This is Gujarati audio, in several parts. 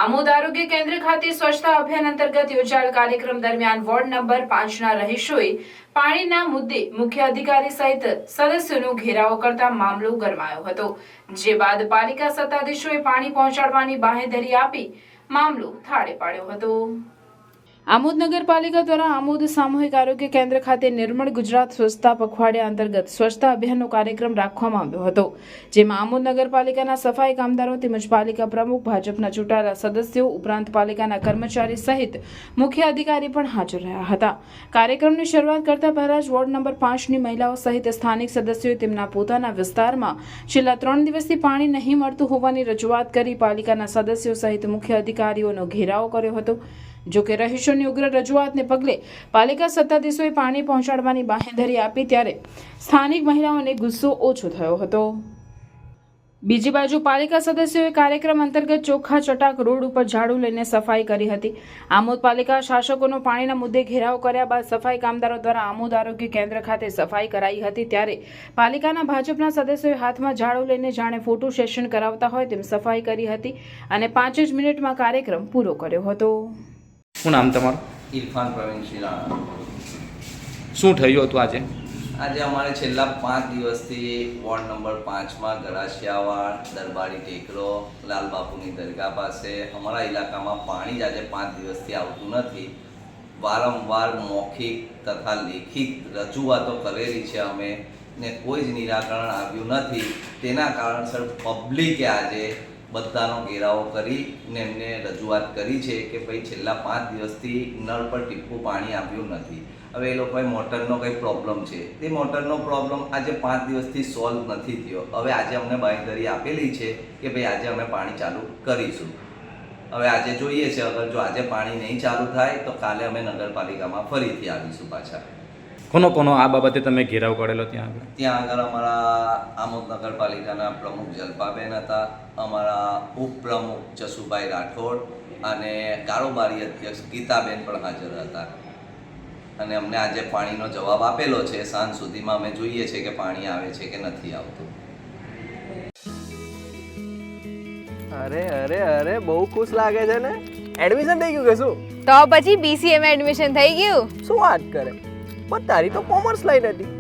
આમોદ આરોગ્ય કેન્દ્ર ખાતે સ્વચ્છતા અભિયાન અંતર્ગત યોજાયેલ કાર્યક્રમ દરમિયાન વોર્ડ નંબર 5ના રહીશોએ પાણીના મુદ્દે મુખ્ય અધિકારી સહિત સદસ્યોનો ઘેરાવો કરતા મામલો ગરમાયો હતો, જે બાદ પાલિકા સત્તાધીશોએ પાણી પહોંચાડવાની બાંહેધરી આપી મામલો થાળે પાડ્યો હતો। આમોદ નગરપાલિકા દ્વારા આમોદ સામૂહિક આરોગ્ય કેન્દ્ર ખાતે નિર્મળ ગુજરાત સ્વચ્છતા પખવાડિયા અંતર્ગત સ્વચ્છતા અભિયાનનો કાર્યક્રમ રાખવામાં આવ્યો હતો, જેમાં આમોદ નગરપાલિકાના સફાઈ કામદારો તેમજ પાલિકા પ્રમુખ, ભાજપના ચૂંટાયેલા સદસ્યો ઉપરાંત પાલિકાના કર્મચારી સહિત મુખ્ય અધિકારી પણ હાજર રહ્યા હતા। કાર્યક્રમની શરૂઆત કરતા પહેલા જ વોર્ડ નંબર 5ની મહિલાઓ સહિત સ્થાનિક સદસ્યોએ તેમના પોતાના વિસ્તારમાં છેલ્લા 3 દિવસથી પાણી નહીં મળતું હોવાની રજૂઆત કરી પાલિકાના સદસ્યો સહિત મુખ્ય અધિકારીઓનો ઘેરાવો કર્યો હતો। જો કે રહીશોની ઉગ્ર રજૂઆતને પગલે પાલિકા સત્તાધીશોએ પાણી પહોંચાડવાની બાંહેધરી આપી ત્યારે સ્થાનિક મહિલાઓને ગુસ્સો ઓછો થયો હતો। બીજી બાજુ પાલિકા સદસ્યોએ કાર્યક્રમ અંતર્ગત ચોખ્ખા ચટાક રોડ ઉપર ઝાડુ લઈને સફાઈ કરી હતી। આમોદ પાલિકા શાસકોનો પાણીના મુદ્દે ઘેરાવ કર્યા બાદ સફાઈ કામદારો દ્વારા આમોદ આરોગ્ય કેન્દ્ર ખાતે સફાઈ કરાઈ હતી, ત્યારે પાલિકાના ભાજપના સદસ્યોએ હાથમાં ઝાડુ લઈને જાણે ફોટો સેશન કરાવતા હોય તેમ સફાઈ કરી હતી અને 5 જ મિનિટમાં કાર્યક્રમ પૂરો કર્યો હતો। શું નામ તમારું? ઇરફાન પ્રવીણ શ્રીરાણા। શું થયું હતું આજે? આજે અમારે છેલ્લા 5 દિવસથી વોર્ડ નંબર 5માં ગરાસિયાવાડ, દરબારી ટેકરો, લાલબાપુની દરગાહ પાસે અમારા ઇલાકામાં પાણી જ આજે 5 દિવસથી આવતું નથી। વારંવાર મૌખિક તથા લેખિત રજૂઆતો કરેલી છે અમે ને કોઈ જ નિરાકરણ આવ્યું નથી। તેના કારણસર પબ્લિકે આજે બધાનો ઘેરાવો કરીને એમને રજૂઆત કરી છે કે ભાઈ છેલ્લા 5 દિવસથી નળ પર ટીપું પાણી આવ્યું નથી। હવે એ લોકોએ મોટરનો કંઈ પ્રોબ્લેમ છે, તે મોટરનો પ્રોબ્લેમ આજે 5 દિવસથી સોલ્વ નથી થયો। હવે આજે અમને બાંહેધરી આપેલી છે કે ભાઈ આજે અમે પાણી ચાલુ કરીશું। હવે આજે જોઈએ છે, અગર જો આજે પાણી નહીં ચાલુ થાય તો કાલે અમે નગરપાલિકામાં ફરીથી આવીશું પાછા। કોનો આ બાબતે તમે ઘેરાવ કરેલો ત્યાં આગળ? ત્યાં આગળ અમારા આમોદ નગરપાલિકાના પ્રમુખ જલપાબેન હતા, અમારા ઉપપ્રમુખ જસુભાઈ રાઠોડ અને કારોબારી અધ્યક્ષ ગીતાબેન પણ હાજર હતા અને અમને આજે પાણીનો જવાબ આપેલો છે। સાંજ સુધીમાં અમે જોઈએ છે કે પાણી આવે છે કે નથી આવતું। અરે અરે અરે બહુ ખુશ લાગે છે ને? એડમિશન થઈ ગયું કે શું? તો પછી BCA માં એડમિશન થઈ ગયું? શું વાત કરે? પણ તારી તો કોમર્સ લાઈન હતી।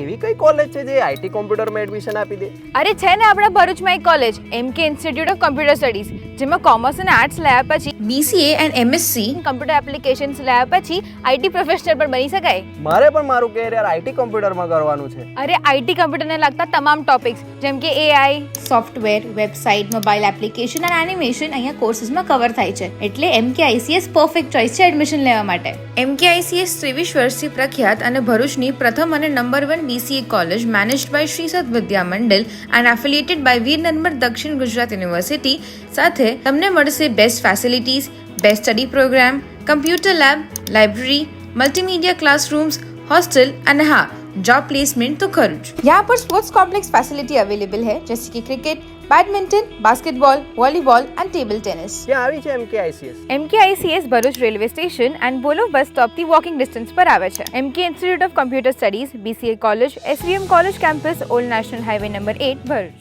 એવી કઈ કોલેજ છે જે IT કોમ્પ્યુટરમાં એડમિશન આપી દે? અરે છે ને આપણા ભરૂચમાં એક college MK institute of computer studies, જેમાં કોમર્સ અને આર્ટ્સ લાયા પછી BCA and MSc computer applications લાયા પછી IT પ્રોફેશનલ પણ બની શકાય। મારે પણ મારું કેરિયર IT કોમ્પ્યુટરમાં કરવાનું છે। અરે IT કમ્પ્યુટરને લગતા તમામ ટોપિક્સ જેમ કે AI, software, website, mobile application અને એનિમેશન અહીંયા કોર્સીસમાં કવર થાય છે, એટલે MK ICS પરફેક્ટ ચોઇસ છે એડમિશન લેવા માટે। MK ICS 23 વર્ષથી પ્રખ્યાત અને ભરૂચની પ્રથમ અને number 1 BCA college managed by Sri Sat Vidya Mandal and affiliated by Veer Narmad Dakshin Gujarat university સાથે તમને મળશે best facilities, best study programme, computer lab, library, multimedia classrooms, hostel અને हाँ जॉब प्लेसमेंट तो खरुच। यहाँ पर स्पोर्ट्स कॉम्प्लेक्स फैसिलिटी अवेलेबल है, जैसे कि cricket, badminton, basketball, volleyball and table tennis. ત્યાં આવી છે MK ICS? MK ICS Bharuch railway station and બોલો બસ સ્ટોપથી વોકિંગ ડિસ્ટન્સ પર આવે છે। MK institute of computer studies, BCA college, SVM college campus, old national highway number 8 Bharuch.